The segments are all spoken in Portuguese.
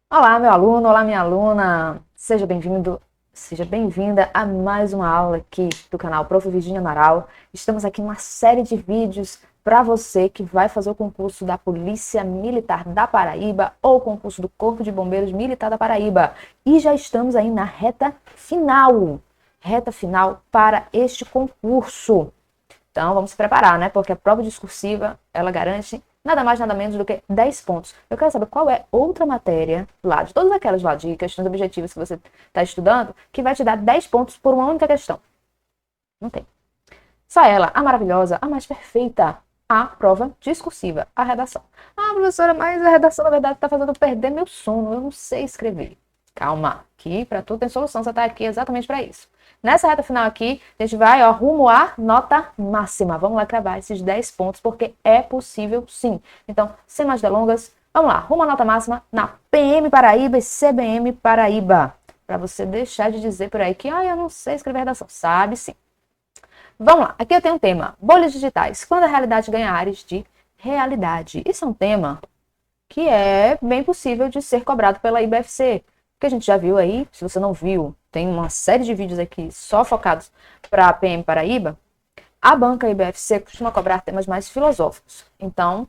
Olá, meu aluno, olá, minha aluna. Seja bem-vindo, seja bem-vinda a mais uma aula aqui do canal Prof. Virginia Amaral. Estamos aqui em uma série de vídeos para você que vai fazer o concurso da Polícia Militar da Paraíba ou o concurso do Corpo de Bombeiros Militar da Paraíba. E já estamos aí na reta final para este concurso. Então, vamos se preparar, né? Porque a prova discursiva, ela garante nada mais, nada menos do que 10 pontos. Eu quero saber qual é outra matéria lá, de todas aquelas lá, de questões objetivas que você está estudando, que vai te dar 10 pontos por uma única questão. Não tem. Só ela, a maravilhosa, a mais perfeita, a prova discursiva, a redação. Ah, professora, mas a redação, na verdade, está fazendo eu perder meu sono, eu não sei escrever. Calma, que para tudo tem solução, você está aqui exatamente para isso. Nessa reta final aqui, a gente vai rumo à nota máxima. Vamos lá cravar esses 10 pontos, porque é possível sim. Então, sem mais delongas, vamos lá, rumo à nota máxima na PM Paraíba e CBM Paraíba. Para você deixar de dizer por aí que eu não sei escrever redação. Sabe sim. Vamos lá, aqui eu tenho um tema, bolhas digitais, quando a realidade ganha áreas de realidade. Isso é um tema que é bem possível de ser cobrado pela IBFC, que a gente já viu aí, se você não viu, tem uma série de vídeos aqui só focados para a PM Paraíba. A banca IBFC costuma cobrar temas mais filosóficos. Então,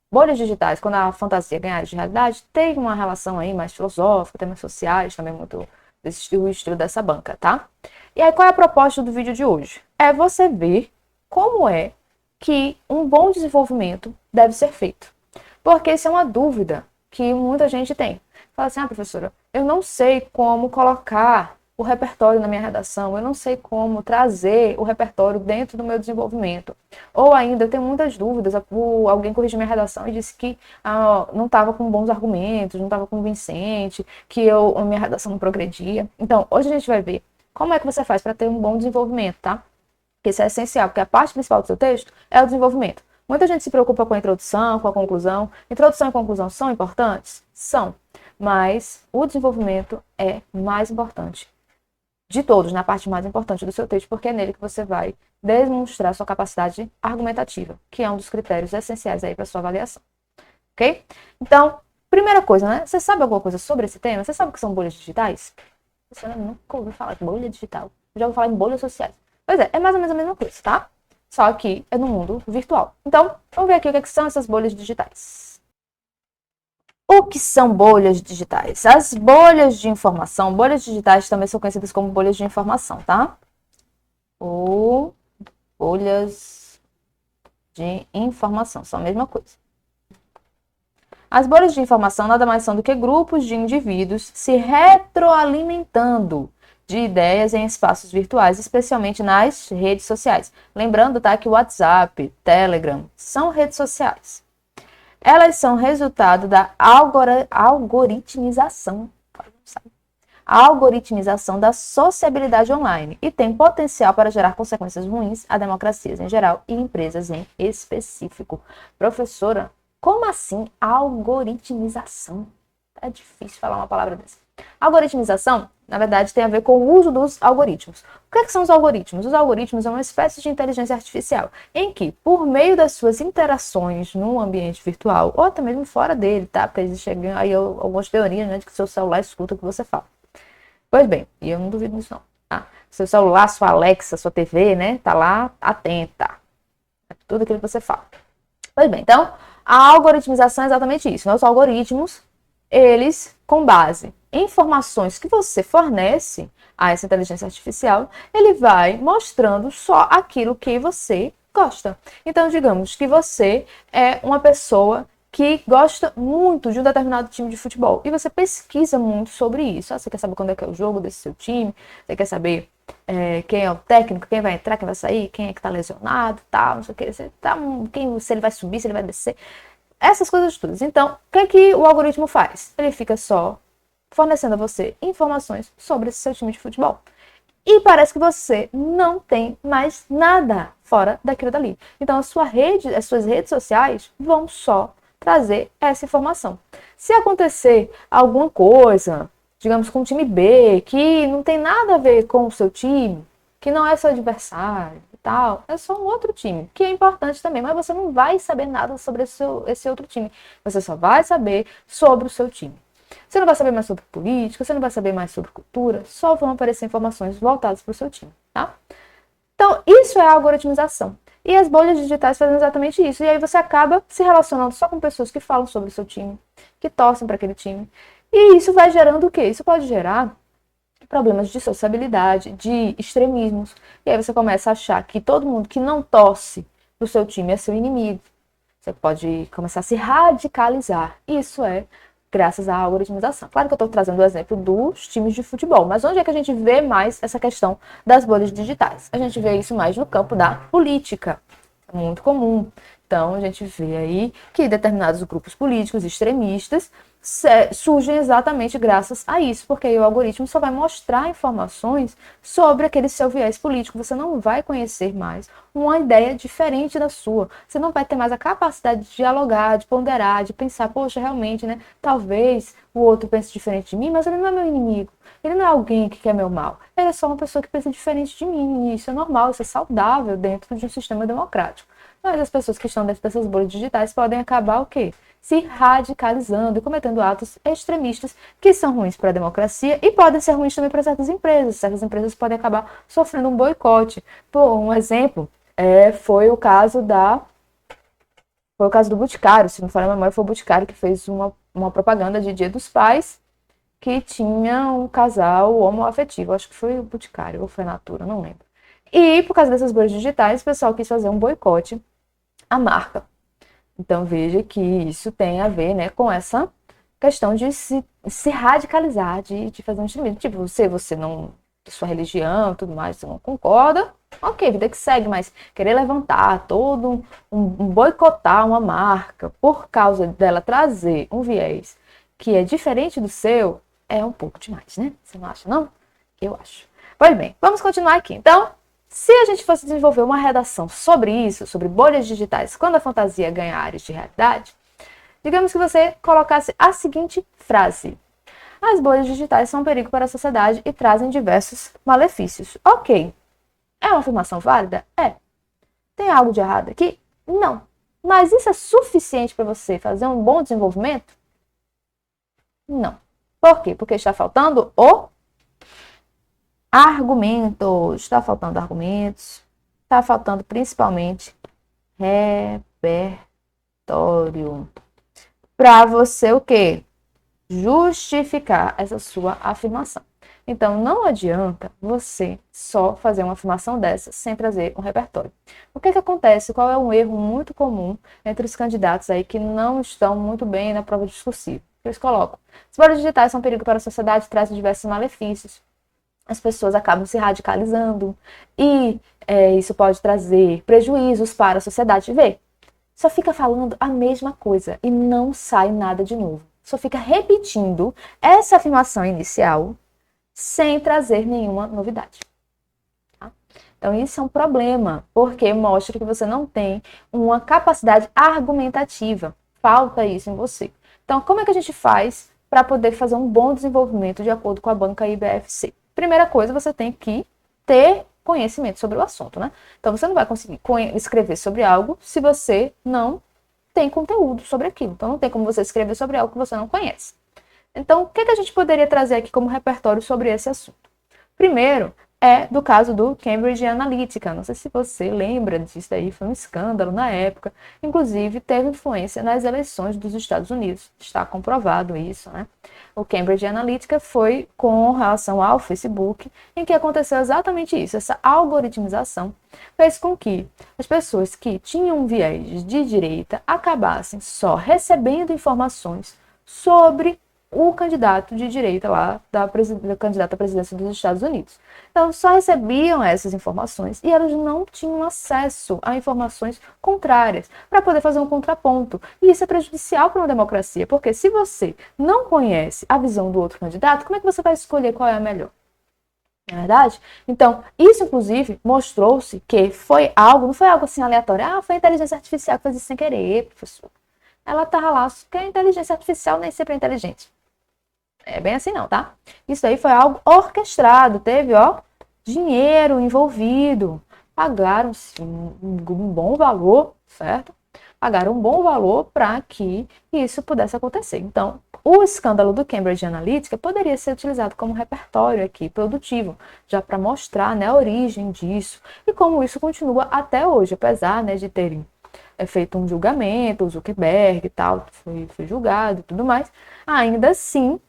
bolhas digitais, quando a fantasia ganha áreas de realidade, tem uma relação aí mais filosófica, temas sociais, também muito o estilo dessa banca, tá? E aí, qual é a proposta do vídeo de hoje? É você ver como é que um bom desenvolvimento deve ser feito. Porque isso é uma dúvida que muita gente tem. Fala assim, professora, eu não sei como colocar o repertório na minha redação, eu não sei como trazer o repertório dentro do meu desenvolvimento. Ou ainda, eu tenho muitas dúvidas, alguém corrigiu minha redação e disse que não estava com bons argumentos, não estava convincente, que a minha redação não progredia. Então, hoje a gente vai ver como é que você faz para ter um bom desenvolvimento, tá? Porque isso é essencial, porque a parte principal do seu texto é o desenvolvimento. Muita gente se preocupa com a introdução, com a conclusão. Introdução e conclusão são importantes? São. Mas o desenvolvimento é mais importante de todos, na parte mais importante do seu texto, porque é nele que você vai demonstrar sua capacidade argumentativa, que é um dos critérios essenciais aí para sua avaliação. Ok? Então, primeira coisa, né? Você sabe alguma coisa sobre esse tema? Você sabe o que são bolhas digitais? Você nunca ouviu falar de bolha digital. Já ouviu falar em bolhas sociais. Pois é mais ou menos a mesma coisa, tá? Só que é no mundo virtual. Então, vamos ver aqui o que são essas bolhas digitais. O que são bolhas digitais? As bolhas de informação, bolhas digitais também são conhecidas como bolhas de informação, tá? Ou bolhas de informação, são a mesma coisa. As bolhas de informação nada mais são do que grupos de indivíduos se retroalimentando de ideias em espaços virtuais, especialmente nas redes sociais. Lembrando, tá, que o WhatsApp, Telegram são redes sociais. Elas são resultado da algoritmização, a algoritmização da sociabilidade online e tem potencial para gerar consequências ruins a democracias em geral e empresas em específico. Professora, como assim algoritmização? É difícil falar uma palavra dessa. Algoritmização, na verdade, tem a ver com o uso dos algoritmos. O que são os algoritmos? Os algoritmos são uma espécie de inteligência artificial, em que, por meio das suas interações no ambiente virtual, ou até mesmo fora dele, tá? Porque existem aí algumas teorias, né, de que seu celular escuta o que você fala. Pois bem, e eu não duvido disso não. Tá? Seu celular, sua Alexa, sua TV, né, tá lá atenta a tudo aquilo que você fala. Pois bem, então, a algoritmização é exatamente isso. Os algoritmos, eles, com base em informações que você fornece a essa inteligência artificial, ele vai mostrando só aquilo que você gosta. Então, digamos que você é uma pessoa que gosta muito de um determinado time de futebol e você pesquisa muito sobre isso. Você quer saber quando é que é o jogo desse seu time, você quer saber quem é o técnico, quem vai entrar, quem vai sair, quem é que tá lesionado, tal, não sei o que, se ele vai subir, se ele vai descer, essas coisas todas. Então, o que é que o algoritmo faz? Ele fica só fornecendo a você informações sobre esse seu time de futebol. E parece que você não tem mais nada fora daquilo dali. Então, as suas redes sociais vão só trazer essa informação. Se acontecer alguma coisa, digamos, com o time B, que não tem nada a ver com o seu time, que não é seu adversário e tal, é só um outro time, que é importante também, mas você não vai saber nada sobre esse outro time. Você só vai saber sobre o seu time. Você não vai saber mais sobre política, você não vai saber mais sobre cultura, só vão aparecer informações voltadas para o seu time, tá? Então, isso é a algoritmização. E as bolhas digitais fazem exatamente isso. E aí você acaba se relacionando só com pessoas que falam sobre o seu time, que torcem para aquele time. E isso vai gerando o quê? Isso pode gerar problemas de sociabilidade, de extremismos. E aí você começa a achar que todo mundo que não torce pro seu time é seu inimigo. Você pode começar a se radicalizar. Isso é graças à algoritmização. Claro que eu estou trazendo o exemplo dos times de futebol, mas onde é que a gente vê mais essa questão das bolhas digitais? A gente vê isso mais no campo da política. É muito comum. Então, a gente vê aí que determinados grupos políticos extremistas surgem exatamente graças a isso, porque aí o algoritmo só vai mostrar informações sobre aquele seu viés político. Você não vai conhecer mais uma ideia diferente da sua. Você não vai ter mais a capacidade de dialogar, de ponderar, de pensar, poxa, realmente, né? Talvez o outro pense diferente de mim, mas ele não é meu inimigo. Ele não é alguém que quer meu mal. Ele é só uma pessoa que pensa diferente de mim. E isso é normal, isso é saudável dentro de um sistema democrático. Mas as pessoas que estão dentro dessas bolhas digitais podem acabar o quê? Se radicalizando e cometendo atos extremistas que são ruins para a democracia e podem ser ruins também para certas empresas. Certas empresas podem acabar sofrendo um boicote. Por um exemplo, foi o caso do Boticário, se não for a memória, foi o Boticário que fez uma propaganda de Dia dos Pais que tinha um casal homoafetivo. Acho que foi o Boticário ou foi a Natura, não lembro. E por causa dessas bolhas digitais, o pessoal quis fazer um boicote à marca. Então veja que isso tem a ver, né, com essa questão de se radicalizar, de fazer um extremismo. Tipo, se você não, sua religião tudo mais, você não concorda, ok, vida que segue, mas querer levantar todo boicotar uma marca por causa dela trazer um viés que é diferente do seu, é um pouco demais, né? Você não acha, não? Eu acho. Pois bem, vamos continuar aqui. Então, se a gente fosse desenvolver uma redação sobre isso, sobre bolhas digitais, quando a fantasia ganha áreas de realidade, digamos que você colocasse a seguinte frase: as bolhas digitais são um perigo para a sociedade e trazem diversos malefícios. Ok. É uma afirmação válida? É. Tem algo de errado aqui? Não. Mas isso é suficiente para você fazer um bom desenvolvimento? Não. Por quê? Porque está faltando o argumentos. Está faltando argumentos. Está faltando principalmente repertório. Para você o quê? Justificar essa sua afirmação. Então, não adianta você só fazer uma afirmação dessa sem trazer um repertório. O que acontece? Qual é um erro muito comum entre os candidatos aí que não estão muito bem na prova discursiva? Eles colocam: as bolhas digitais são um perigo para a sociedade e trazem diversos malefícios. As pessoas acabam se radicalizando e isso pode trazer prejuízos para a sociedade. Vê, só fica falando a mesma coisa e não sai nada de novo. Só fica repetindo essa afirmação inicial sem trazer nenhuma novidade. Tá? Então, isso é um problema, porque mostra que você não tem uma capacidade argumentativa. Falta isso em você. Então, como é que a gente faz para poder fazer um bom desenvolvimento de acordo com a banca IBFC? Primeira coisa, você tem que ter conhecimento sobre o assunto, né? Então, você não vai conseguir escrever sobre algo se você não tem conteúdo sobre aquilo. Então, não tem como você escrever sobre algo que você não conhece. Então, o que a gente poderia trazer aqui como repertório sobre esse assunto? Primeiro, é do caso do Cambridge Analytica. Não sei se você lembra disso aí, foi um escândalo na época. Inclusive, teve influência nas eleições dos Estados Unidos. Está comprovado isso, né? O Cambridge Analytica foi com relação ao Facebook, em que aconteceu exatamente isso. Essa algoritmização fez com que as pessoas que tinham um viés de direita acabassem só recebendo informações sobre o candidato de direita lá, da candidata à presidência dos Estados Unidos. Então, só recebiam essas informações e elas não tinham acesso a informações contrárias para poder fazer um contraponto. E isso é prejudicial para uma democracia, porque se você não conhece a visão do outro candidato, como é que você vai escolher qual é a melhor? Não é verdade? Então, isso, inclusive, mostrou-se que foi algo, não foi algo assim aleatório. Ah, foi a inteligência artificial que fez isso sem querer, professor. Ela estava lá, porque a inteligência artificial nem sempre é inteligente. É bem assim não, tá? Isso aí foi algo orquestrado, teve, dinheiro envolvido, pagaram-se um bom valor, certo? pagaram um bom valor para que isso pudesse acontecer. Então, o escândalo do Cambridge Analytica poderia ser utilizado como repertório aqui, produtivo, já para mostrar, né, a origem disso e como isso continua até hoje, apesar, né, de terem feito um julgamento, o Zuckerberg e tal, foi julgado e tudo mais, ainda assim,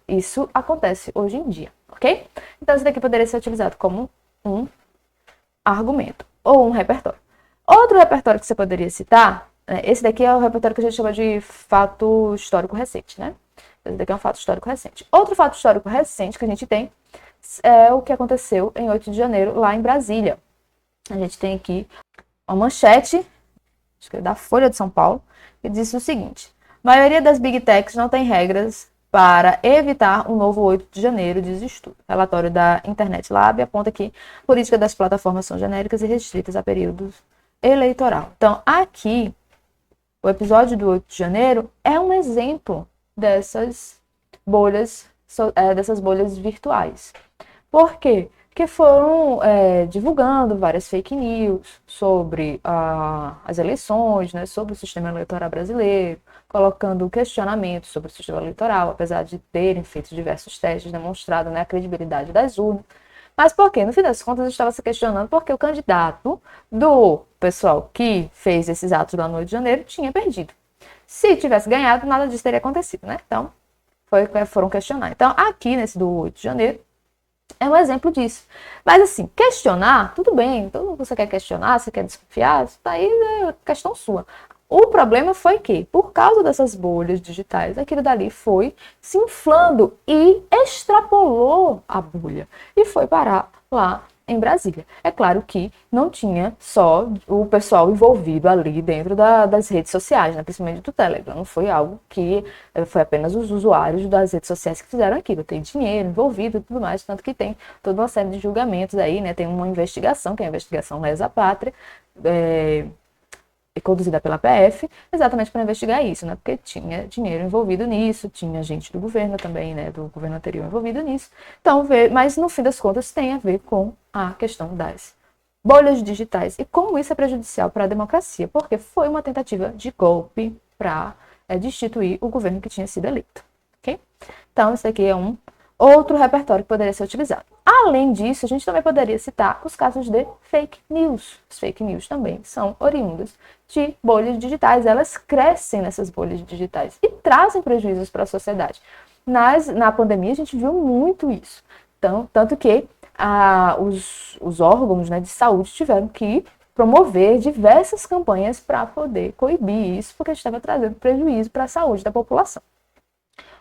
isso acontece hoje em dia, ok? Então, isso daqui poderia ser utilizado como um argumento ou um repertório. Outro repertório que você poderia citar, esse daqui é o repertório que a gente chama de fato histórico recente, né? Esse daqui é um fato histórico recente. Outro fato histórico recente que a gente tem é o que aconteceu em 8 de janeiro lá em Brasília. A gente tem aqui uma manchete, acho que é da Folha de São Paulo, que diz o seguinte: a maioria das Big Techs não tem regras para evitar um novo 8 de janeiro, diz estudo. Relatório da Internet Lab aponta que a política das plataformas são genéricas e restritas a períodos eleitoral. Então, aqui, o episódio do 8 de janeiro é um exemplo dessas bolhas virtuais. Por quê? Porque foram divulgando várias fake news sobre as eleições, né, sobre o sistema eleitoral brasileiro, colocando questionamentos sobre o sistema eleitoral, apesar de terem feito diversos testes, demonstrado, né, a credibilidade das urnas. Mas por quê? No fim das contas, estava se questionando porque o candidato do pessoal que fez esses atos lá no 8 de janeiro tinha perdido. Se tivesse ganhado, nada disso teria acontecido, né? Então, foram questionar. Então, aqui nesse do 8 de janeiro, é um exemplo disso. Mas assim, questionar, tudo bem. Então, você quer questionar, você quer desconfiar, isso daí é questão sua. O problema foi que, por causa dessas bolhas digitais, aquilo dali foi se inflando e extrapolou a bolha. E foi parar lá em Brasília. É claro que não tinha só o pessoal envolvido ali dentro das redes sociais, né? Principalmente do Telegram. Não foi algo que foi apenas os usuários das redes sociais que fizeram aquilo. Tem dinheiro envolvido e tudo mais, tanto que tem toda uma série de julgamentos aí, né? Tem uma investigação, que é a investigação Lesa Pátria, conduzida pela PF, exatamente para investigar isso, né? Porque tinha dinheiro envolvido nisso, tinha gente do governo também, né? Do governo anterior envolvido nisso. Então, mas no fim das contas tem a ver com a questão das bolhas digitais e como isso é prejudicial para a democracia, porque foi uma tentativa de golpe para destituir o governo que tinha sido eleito, ok? Então, isso aqui é um outro repertório que poderia ser utilizado. Além disso, a gente também poderia citar os casos de fake news. As fake news também são oriundas de bolhas digitais. Elas crescem nessas bolhas digitais e trazem prejuízos para a sociedade. Na pandemia, a gente viu muito isso. Então, tanto que os órgãos, né, de saúde tiveram que promover diversas campanhas para poder coibir isso, porque estava trazendo prejuízo para a saúde da população.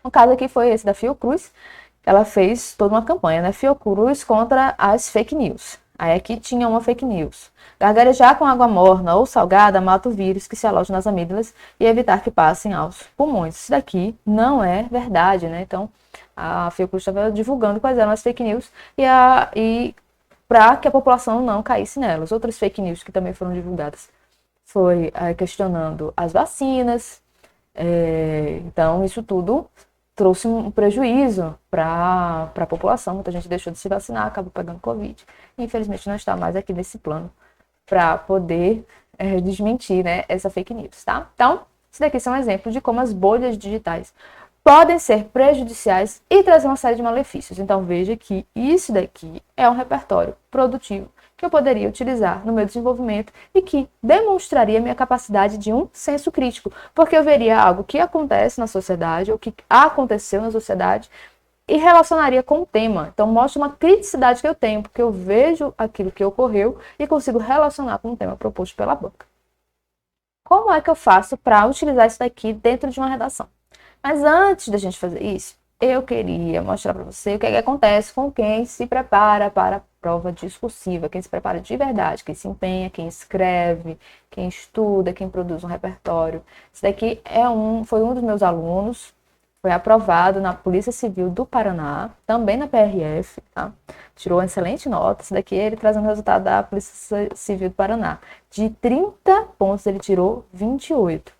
Um caso aqui foi esse da Fiocruz. Ela fez toda uma campanha, né? Fiocruz contra as fake news. Aí aqui tinha uma fake news. Gargarejar com água morna ou salgada mata o vírus que se aloja nas amígdalas e evitar que passem aos pulmões. Isso daqui não é verdade, né? Então, a Fiocruz estava divulgando quais eram as fake news e para que a população não caísse nelas. Outras fake news que também foram divulgadas foi questionando as vacinas. Então, isso tudo trouxe um prejuízo para a população. Muita gente deixou de se vacinar, acabou pegando Covid. E, infelizmente, não está mais aqui nesse plano para poder desmentir, né, essa fake news, tá? Então, isso daqui são exemplos de como as bolhas digitais podem ser prejudiciais e trazer uma série de malefícios. Então, veja que isso daqui é um repertório produtivo que eu poderia utilizar no meu desenvolvimento e que demonstraria minha capacidade de um senso crítico, porque eu veria algo que acontece na sociedade, ou que aconteceu na sociedade, e relacionaria com o tema. Então, mostra uma criticidade que eu tenho, porque eu vejo aquilo que ocorreu e consigo relacionar com o tema proposto pela banca. Como é que eu faço para utilizar isso daqui dentro de uma redação? Mas antes da gente fazer isso, eu queria mostrar para você o que é que acontece com quem se prepara para a prova discursiva, quem se prepara de verdade, quem se empenha, quem escreve, quem estuda, quem produz um repertório. Isso daqui foi um dos meus alunos, foi aprovado na Polícia Civil do Paraná, também na PRF, tá? Tirou uma excelente nota. Isso daqui ele traz um resultado da Polícia Civil do Paraná. De 30 pontos ele tirou 28.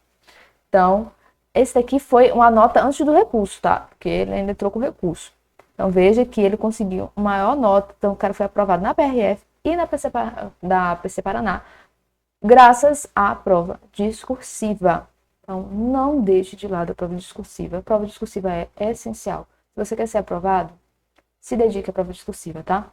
Então, esse daqui foi uma nota antes do recurso, tá? Porque ele ainda entrou com recurso. Então, veja que ele conseguiu maior nota. Então, o cara foi aprovado na PRF e da PC Paraná graças à prova discursiva. Então, não deixe de lado a prova discursiva. A prova discursiva é essencial. Se você quer ser aprovado, se dedique à prova discursiva, tá?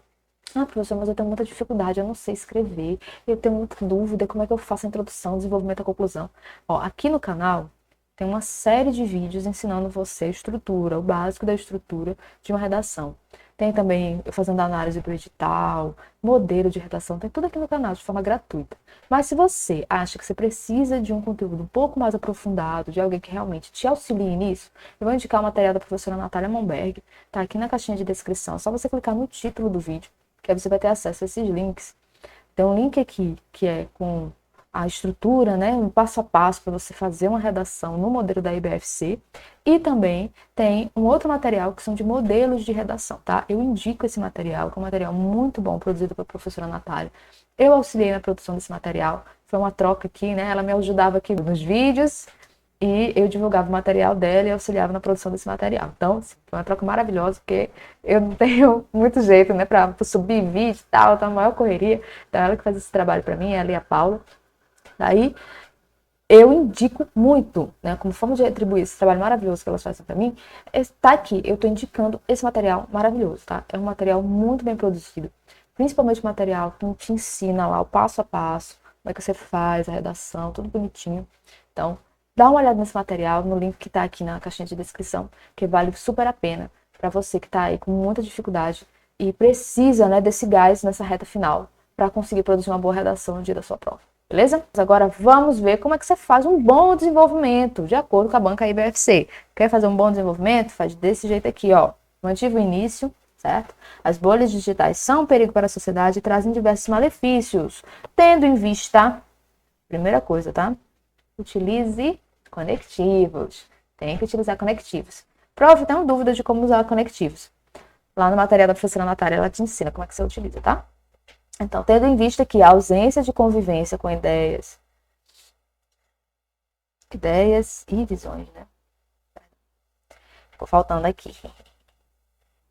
Ah, professor, mas eu tenho muita dificuldade, eu não sei escrever, eu tenho muita dúvida, como é que eu faço a introdução, desenvolvimento, a conclusão? Ó, aqui no canal tem uma série de vídeos ensinando você a estrutura, o básico da estrutura de uma redação. Tem também eu fazendo análise do edital, modelo de redação, tem tudo aqui no canal de forma gratuita. Mas se você acha que você precisa de um conteúdo um pouco mais aprofundado, de alguém que realmente te auxilie nisso, eu vou indicar o material da professora Natália Monberg, tá aqui na caixinha de descrição, é só você clicar no título do vídeo, que aí você vai ter acesso a esses links. Tem um link aqui que é com a estrutura, né, um passo a passo para você fazer uma redação no modelo da IBFC, e também tem um outro material que são de modelos de redação, tá? Eu indico esse material, que é um material muito bom, produzido pela professora Natália. Eu auxiliei na produção desse material, foi uma troca aqui, né? Ela me ajudava aqui nos vídeos e eu divulgava o material dela e auxiliava na produção desse material. Então, assim, foi uma troca maravilhosa, porque eu não tenho muito jeito, né, para subir vídeo e tal, tá uma maior correria. Então, ela que faz esse trabalho para mim, ela e a Paula. Daí, eu indico muito, né, como forma de retribuir esse trabalho maravilhoso que elas fazem para mim, tá aqui, eu tô indicando esse material maravilhoso, tá? É um material muito bem produzido, principalmente o material que te ensina lá o passo a passo, como é que você faz a redação, tudo bonitinho. Então, dá uma olhada nesse material, no link que tá aqui na caixinha de descrição, que vale super a pena para você que tá aí com muita dificuldade e precisa, né, desse gás nessa reta final para conseguir produzir uma boa redação no dia da sua prova. Beleza? Agora vamos ver como é que você faz um bom desenvolvimento de acordo com a banca IBFC. Quer fazer um bom desenvolvimento? Faz desse jeito aqui, ó. Mantive o início, certo? As bolhas digitais são um perigo para a sociedade e trazem diversos malefícios. Tendo em vista, primeira coisa, tá? Utilize conectivos. Tem que utilizar conectivos. Prof, tenho dúvida de como usar conectivos. Lá no material da professora Natália, ela te ensina como é que você utiliza, tá? Então, tendo em vista que a ausência de convivência com ideias e visões, né? Ficou faltando aqui.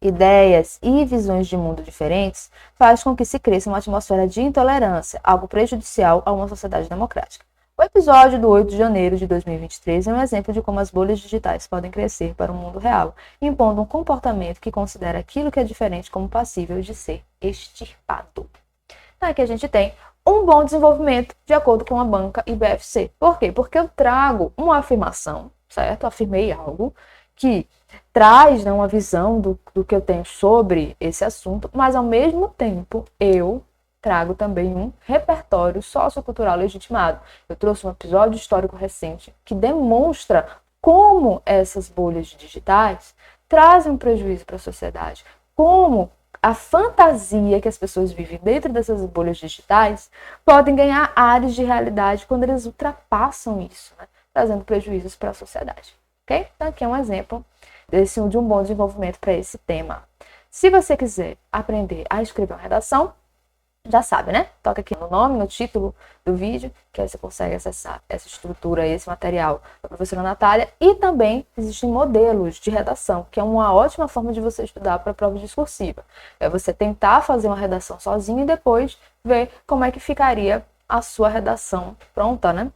Ideias e visões de mundo diferentes faz com que se cresça uma atmosfera de intolerância, algo prejudicial a uma sociedade democrática. O episódio do 8 de janeiro de 2023 é um exemplo de como as bolhas digitais podem crescer para o mundo real, impondo um comportamento que considera aquilo que é diferente como passível de ser extirpado. Aqui a gente tem um bom desenvolvimento de acordo com a banca IBFC. Por quê? Porque eu trago uma afirmação, certo? Afirmei algo que traz, né, uma visão do que eu tenho sobre esse assunto, mas ao mesmo tempo eu trago também um repertório sociocultural legitimado. Eu trouxe um episódio histórico recente que demonstra como essas bolhas digitais trazem um prejuízo para a sociedade, como a fantasia que as pessoas vivem dentro dessas bolhas digitais podem ganhar áreas de realidade quando eles ultrapassam isso, né? Trazendo prejuízos para a sociedade. Ok? Então, aqui é um exemplo de um bom desenvolvimento para esse tema. Se você quiser aprender a escrever uma redação, já sabe, né? Toca aqui no nome, no título do vídeo, que aí você consegue acessar essa estrutura, esse material da professora Natália. E também existem modelos de redação, que é uma ótima forma de você estudar para a prova discursiva. É você tentar fazer uma redação sozinho e depois ver como é que ficaria a sua redação pronta, né?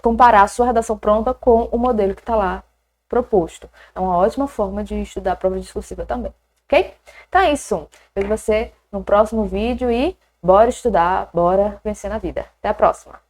Comparar a sua redação pronta com o modelo que está lá proposto. É uma ótima forma de estudar a prova discursiva também, ok? Então é isso. Vejo você no próximo vídeo e bora estudar, bora vencer na vida. Até a próxima!